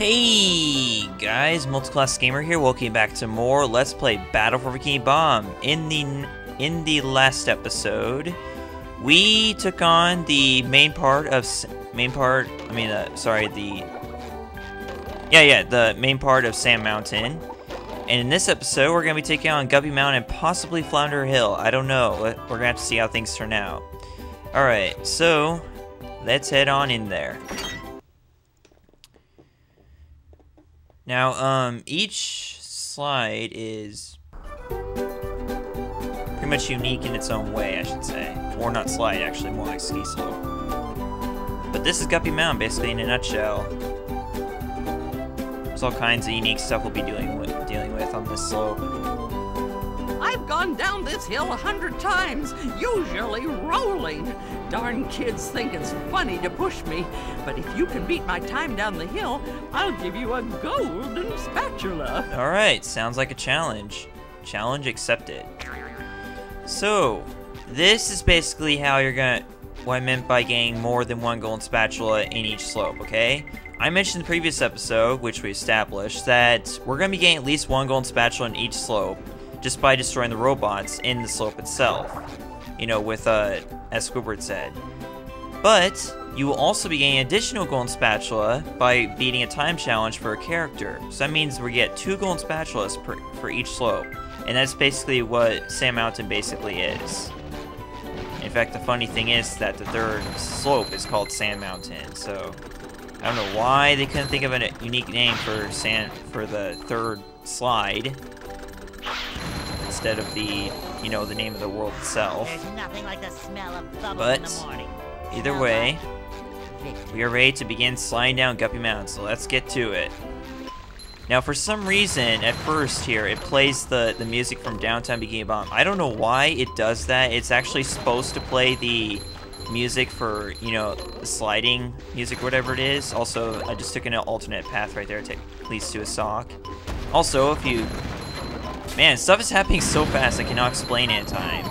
Hey guys, Multiclass Gamer here. Welcome back to more Let's Play Battle for Bikini Bomb. In the last episode, we took on the the main part of Sand Mountain. And in this episode, we're gonna be taking on Guppy Mountain and possibly Flounder Hill. I don't know. We're gonna have to see how things turn out. All right, so let's head on in there. Now, each slide is pretty much unique in its own way, I should say. Or not slide, actually, more like ski slope. But this is Guppy Mountain, basically, in a nutshell. There's all kinds of unique stuff we'll be dealing with on this slope. I've gone down this hill 100 times, usually rolling. Darn kids think it's funny to push me, but if you can beat my time down the hill, I'll give you a golden spatula. Alright, sounds like a challenge. Challenge accepted. So, this is basically how what I meant by getting more than one golden spatula in each slope, okay? I mentioned in the previous episode, which we established, that we're going to be getting at least one golden spatula in each slope, just by destroying the robots in the slope itself. You know, with, as Squidward said. But, you will also be getting additional golden spatula by beating a time challenge for a character. So that means we get 2 golden spatulas for each slope. And that's basically what Sand Mountain basically is. In fact, the funny thing is that the third slope is called Sand Mountain, so I don't know why they couldn't think of a unique name for the third slide instead of the name of the world itself. There's nothing like the smell of bubbles But in the morning. either way, we are ready to begin sliding down Guppy Mountain, so let's get to it. Now, for some reason, at first here, it plays the music from Downtown Bikini Bomb. I don't know why it does that. It's actually supposed to play the music for, the sliding music, whatever it is. Also, I just took an alternate path right there to leads to a sock. Also, man, stuff is happening so fast I cannot explain it in time.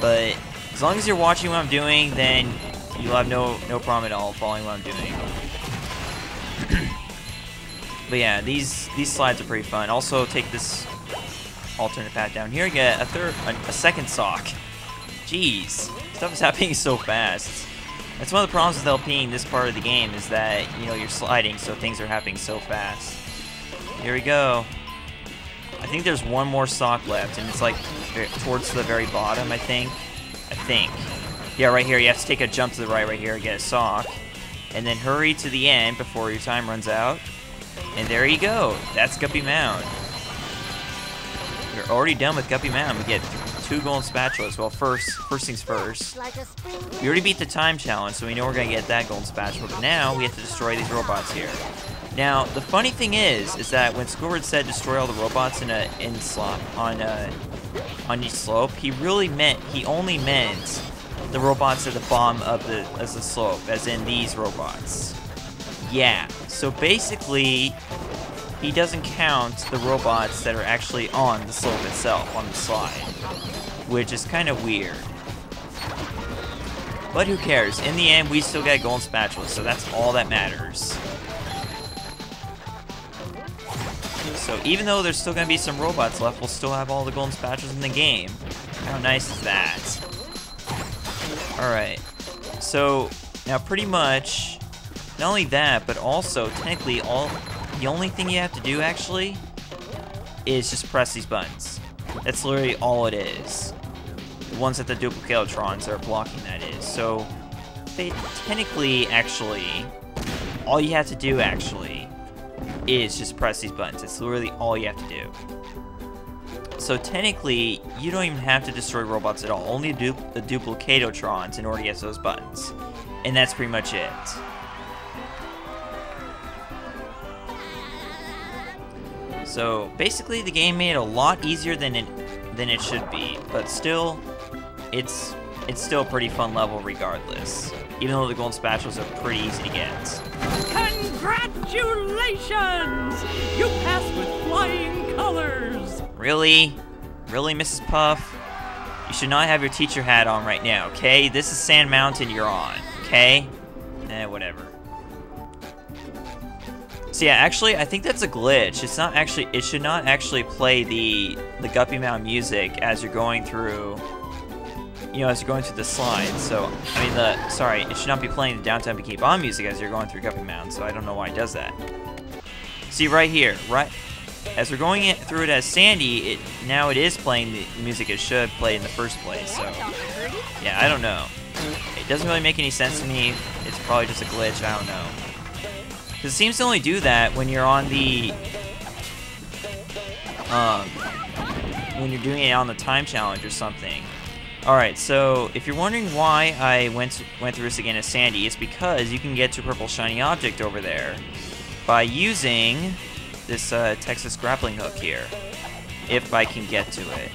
But as long as you're watching what I'm doing, then you'll have no problem at all following what I'm doing. But yeah, these slides are pretty fun. Also, take this alternate path down here, get a second sock. Jeez, stuff is happening so fast. That's one of the problems with LPing this part of the game, is that, you're sliding, so things are happening so fast. Here we go. I think there's one more sock left, and it's like towards the very bottom, I think. Yeah, right here, you have to take a jump to the right here, get a sock. And then hurry to the end before your time runs out. And there you go. That's Guppy Mountain. We're already done with Guppy Mountain. We get 2 golden spatulas. Well, first things first. We already beat the time challenge, so we know we're going to get that golden spatula. But now we have to destroy these robots here. Now, the funny thing is that when Squidward said destroy all the robots on each slope, he only meant the robots at the bottom of the slope, as in these robots. Yeah, so basically, he doesn't count the robots that are actually on the slope itself, on the slide, which is kind of weird. But who cares? In the end, we still get golden spatulas, so that's all that matters. So even though there's still going to be some robots left, we'll still have all the golden spatulas in the game. How nice is that? Alright, so now pretty much, not only that, but also technically the only thing you have to do actually is just press these buttons. That's literally all it is. The ones that the duplicatrons are blocking, that is. So technically, actually, all you have to do actually is just press these buttons. It's literally all you have to do. So technically, you don't even have to destroy robots at all. Only the duplicatrons in order to get those buttons. And that's pretty much it. So basically, the game made it a lot easier than it should be, but still, it's still a pretty fun level regardless. Even though the golden spatulas are pretty easy to get. Congratulations! You passed with flying colors. Really, Mrs. Puff? You should not have your teacher hat on right now, okay? This is Sand Mountain you're on, okay? Whatever. So yeah, actually, I think that's a glitch. It's not actually. It should not actually play the Guppy Mountain music as you're going through. You know, as you're going through the slide. So I mean, sorry, it should not be playing the Downtown Bikini Bottom music as you're going through Guppy Mountain. So I don't know why it does that. See right here, right as we're going through it as Sandy, now it is playing the music it should play in the first place. So yeah, I don't know. It doesn't really make any sense to me. It's probably just a glitch. I don't know. Because it seems to only do that when you're on the, when you're doing it on the time challenge or something. Alright, so if you're wondering why I went through this again as Sandy, it's because you can get to a purple shiny object over there by using this Texas grappling hook here. If I can get to it.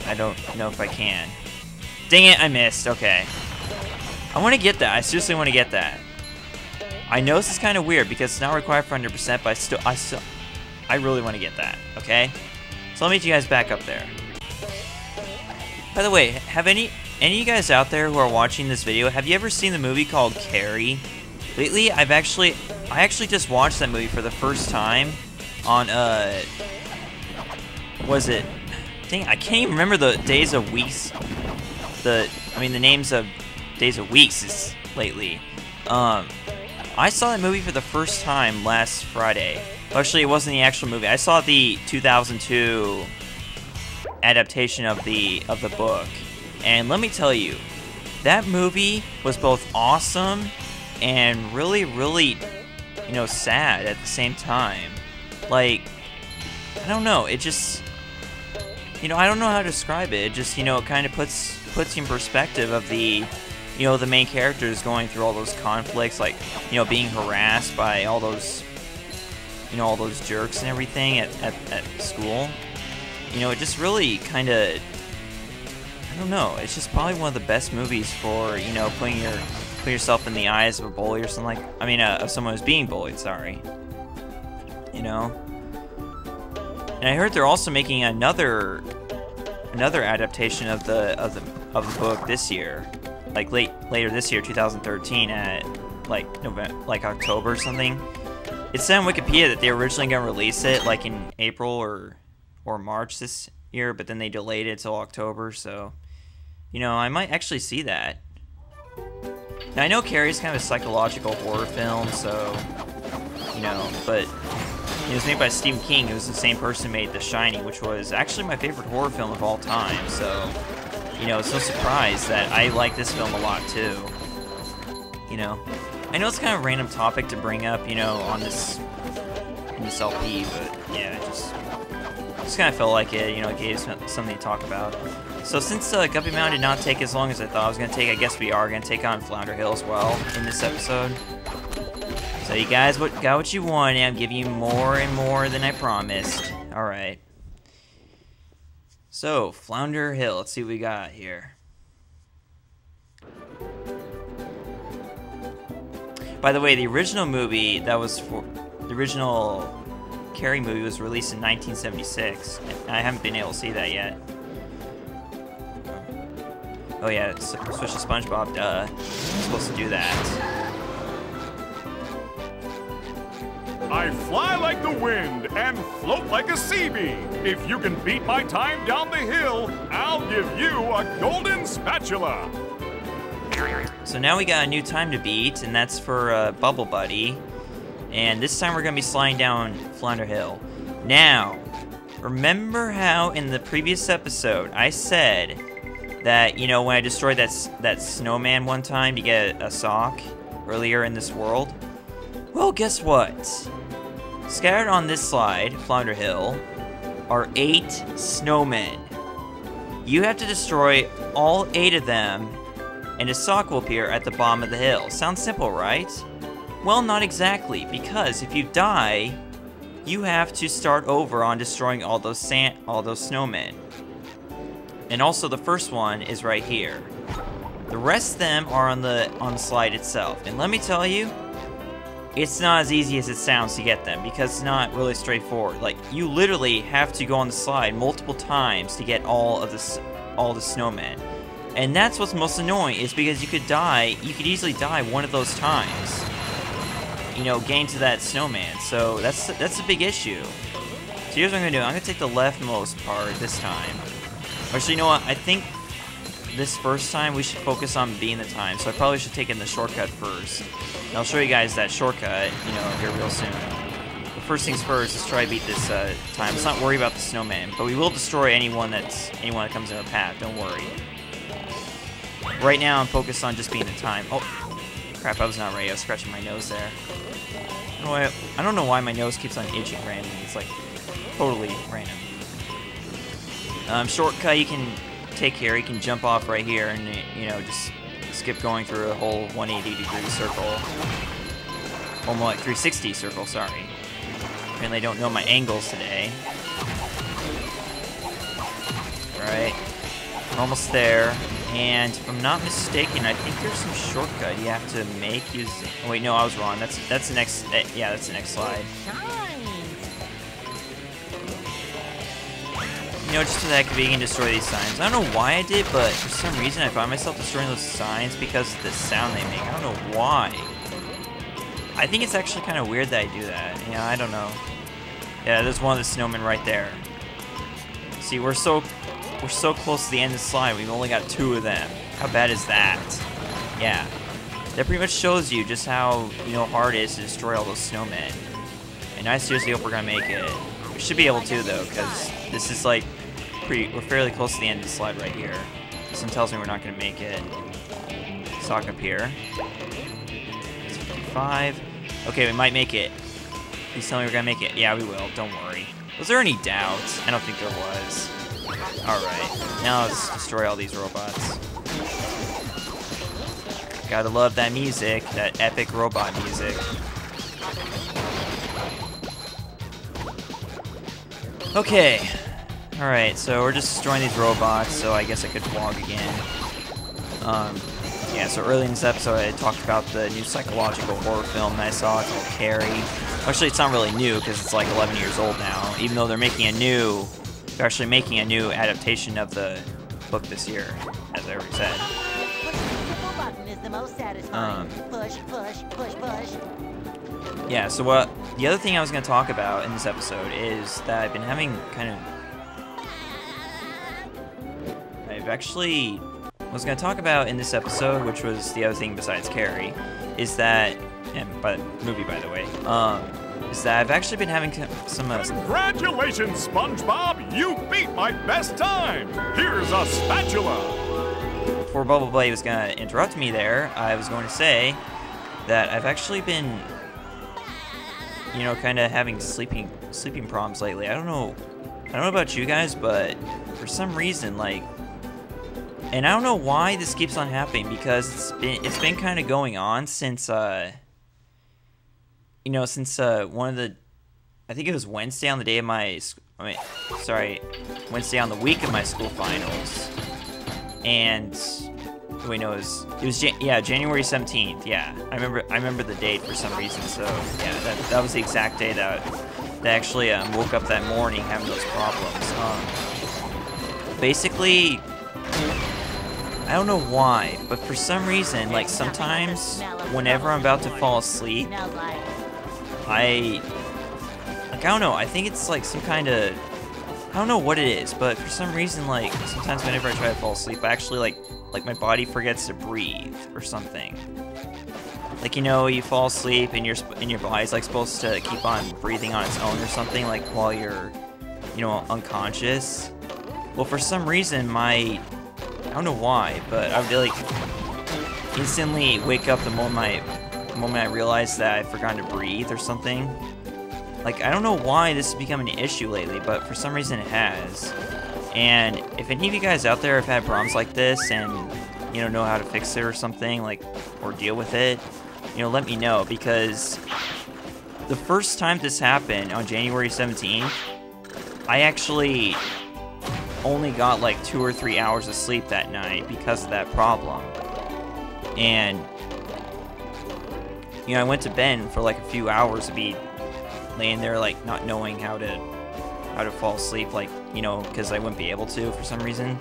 I don't know if I can. Dang it, I missed. Okay. I want to get that. I seriously want to get that. I know this is kind of weird because it's not required for 100%, but I really want to get that, okay? So let me meet you guys back up there. By the way, have any of you guys out there who are watching this video, have you ever seen the movie called Carrie? Lately, I actually just watched that movie for the first time on, was it, dang, I can't even remember the days of weeks, the names of days of weeks is lately. I saw that movie for the first time last Friday. Actually, it wasn't the actual movie. I saw the 2002 adaptation of the book. And let me tell you, that movie was both awesome and really, really, you know, sad at the same time. Like, I don't know, it just, you know, I don't know how to describe it. It just, you know, it kind of puts you in perspective of the, you know, the main characters going through all those conflicts, like, you know, being harassed by all those, you know, all those jerks and everything at school. You know, it just really kind of, I don't know, it's just probably one of the best movies for, you know, putting yourself in the eyes of a bully or something like, I mean, of someone who's being bullied, sorry. You know? And I heard they're also making another adaptation of the book this year. Like later this year, 2013, at like November, like October or something. It said on Wikipedia that they were originally gonna release it like in April or March this year, but then they delayed it till October. So, you know, I might actually see that. Now I know Carrie's kind of a psychological horror film, so you know, but it was made by Stephen King. It was the same person who made The Shining, which was actually my favorite horror film of all time. So, you know, it's no surprise that I like this film a lot too. You know, I know it's kind of a random topic to bring up, you know, on this LP, but yeah, I just kind of felt like it, you know, it gave something to talk about. So since Guppy Mountain did not take as long as I thought it was going to take, I guess we are going to take on Flounder Hill as well in this episode. So you guys got what you wanted. I'm giving you more and more than I promised. Alright. So, Flounder Hill. Let's see what we got here. By the way, the original movie that was for... The original Carrie movie was released in 1976. And I haven't been able to see that yet. Oh yeah, switch to SpongeBob, duh. I'm supposed to do that. I fly like the wind and float like a sea bee. If you can beat my time down the hill, I'll give you a golden spatula. So now we got a new time to beat, and that's for Bubble Buddy. And this time we're going to be sliding down Flounder Hill. Now, remember how in the previous episode I said that, you know, when I destroyed that snowman one time to get a sock earlier in this world? Well, guess what? Scattered on this slide, Flounder Hill, are 8 snowmen. You have to destroy all 8 of them, and a sock will appear at the bottom of the hill. Sounds simple, right? Well, not exactly, because if you die, you have to start over on destroying all those snowmen. And also the first one is right here. The rest of them are on the slide itself. And let me tell you, it's not as easy as it sounds to get them, because it's not really straightforward. Like, you literally have to go on the slide multiple times to get all the snowmen. And that's what's most annoying, is because you could easily die one of those times. you know, getting to that snowman. So that's a big issue. So here's what I'm gonna do. I'm gonna take the leftmost part this time. Actually, you know what? I think this first time we should focus on beating the time. So I probably should take in the shortcut first. And I'll show you guys that shortcut, you know, here real soon. But first things first, let's try to beat this time. Let's not worry about the snowman, but we will destroy anyone that comes in our path. Don't worry. Right now, I'm focused on just beating the time. Oh, crap! I was not ready. I was scratching my nose there. I don't know why my nose keeps on itching randomly. It's like totally random. Shortcut you can take here. You can jump off right here and, you know, just skip going through a whole 180-degree circle. Or more like 360 circle, sorry. Apparently I don't know my angles today. Alright. I'm almost there. And if I'm not mistaken, I think there's some shortcut you have to make using... Oh wait, no, I was wrong. That's the next... yeah, that's the next slide. You know, just for the heck of it, you can destroy these signs. I don't know why I did, but for some reason I find myself destroying those signs because of the sound they make. I don't know why. I think it's actually kind of weird that I do that. Yeah, I don't know. Yeah, there's one of the snowmen right there. See, we're so close to the end of the slide. We've only got 2 of them. How bad is that? Yeah. That pretty much shows you just how, you know, hard it is to destroy all those snowmen. And I seriously hope we're gonna make it. We should be able to though, because this is like we're fairly close to the end of the slide right here. Something tells me we're not gonna make it. Stock up here. It's 55. Okay, we might make it. Please tell me we're gonna make it. Yeah, we will. Don't worry. Was there any doubt? I don't think there was. Alright, now let's destroy all these robots. Gotta love that music, that epic robot music. Okay. Alright, so we're just destroying these robots, so I guess I could vlog again. Yeah, so early in this episode I talked about the new psychological horror film that I saw called Carrie. Actually, it's not really new because it's like 11 years old now, even though they're actually making a new adaptation of the book this year, as I already said. Push the button is the most satisfying. Push, push, push, push. Yeah, so the other thing I was going to talk about in this episode is that I've been having I was going to talk about in this episode, which was the other thing besides Carrie, is that, movie by the way, is that I've actually been having some... Congratulations, SpongeBob! You beat my best time! Here's a spatula! Before Bubble Blade was going to interrupt me there, I was going to say that I've actually been, you know, kind of having sleeping problems lately. I don't know about you guys, but for some reason, like, and I don't know why this keeps on happening, because it's been kind of going on since you know, since one of the, I think it was Wednesday on the day of my, Wednesday on the week of my school finals, and wait, no, it was January 17th. Yeah, I remember the date for some reason. So yeah, that was the exact day that actually woke up that morning having those problems. Basically, I don't know why, but for some reason, like sometimes whenever I'm about to fall asleep, I don't know, I think it's like some kind of, I don't know what it is, but for some reason, like sometimes whenever I try to fall asleep, I actually like my body forgets to breathe or something. Like, you know, you fall asleep and your body's like supposed to keep on breathing on its own or something, like while you're, you know, unconscious. Well, for some reason, I don't know why, but I would like instantly wake up the moment I realize that I've forgotten to breathe or something. Like, I don't know why this is becoming an issue lately, but for some reason it has. And if any of you guys out there have had problems like this and, you know how to fix it or something, like, or deal with it, you know, let me know, because the first time this happened on January 17th, I actually only got like 2 or 3 hours of sleep that night because of that problem. And, you know, I went to bed for like a few hours to be laying there like not knowing how to fall asleep, like, you know, because I wouldn't be able to for some reason.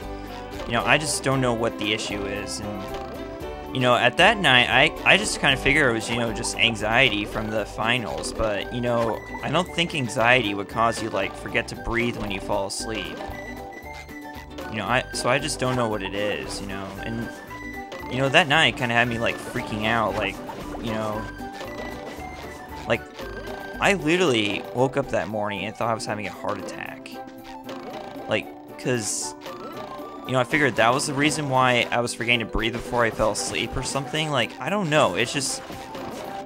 You know, I just don't know what the issue is, and you know, at that night, I just kind of figured it was, you know, just anxiety from the finals. But, you know, I don't think anxiety would cause you, like, forget to breathe when you fall asleep. You know, so I just don't know what it is, you know. And, you know, that night kind of had me, like, freaking out, like, you know. Like, I literally woke up that morning and thought I was having a heart attack. Like, because... you know, I figured that was the reason why I was forgetting to breathe before I fell asleep or something. Like, I don't know. It's just,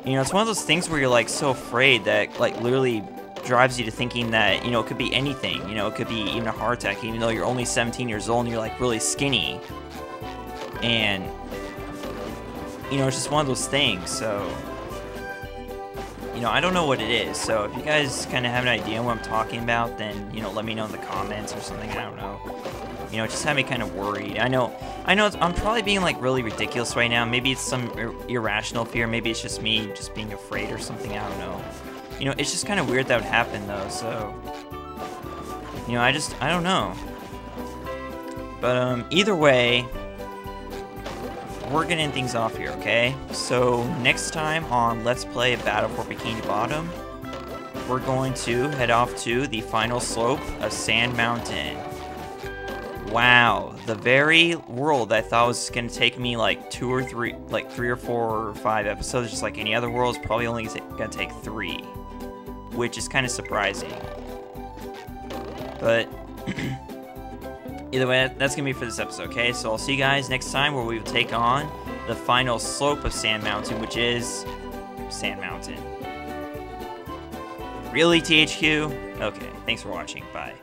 you know, it's one of those things where you're, like, so afraid that, like, literally drives you to thinking that, you know, it could be anything. You know, it could be even a heart attack, even though you're only 17 years old and you're, like, really skinny. And, you know, it's just one of those things. So, you know, I don't know what it is. So if you guys kind of have an idea what I'm talking about, then, you know, let me know in the comments or something. I don't know. You know, it just had me kind of worried. I know I'm probably being, like, really ridiculous right now. Maybe it's some irrational fear. Maybe it's just me just being afraid or something. I don't know. You know, it's just kind of weird that would happen, though. So, you know, I don't know. But, either way, we're gonna end things off here, okay? So, next time on Let's Play Battle for Bikini Bottom, we're going to head off to the final slope of Sand Mountain. Wow, the very world I thought was going to take me like 2 or 3, like 3 or 4 or 5 episodes, just like any other world, is probably only going to take 3, which is kind of surprising. But either way, that's going to be for this episode, okay? So I'll see you guys next time where we will take on the final slope of Sand Mountain, which is Sand Mountain. Really, THQ? Okay, thanks for watching. Bye.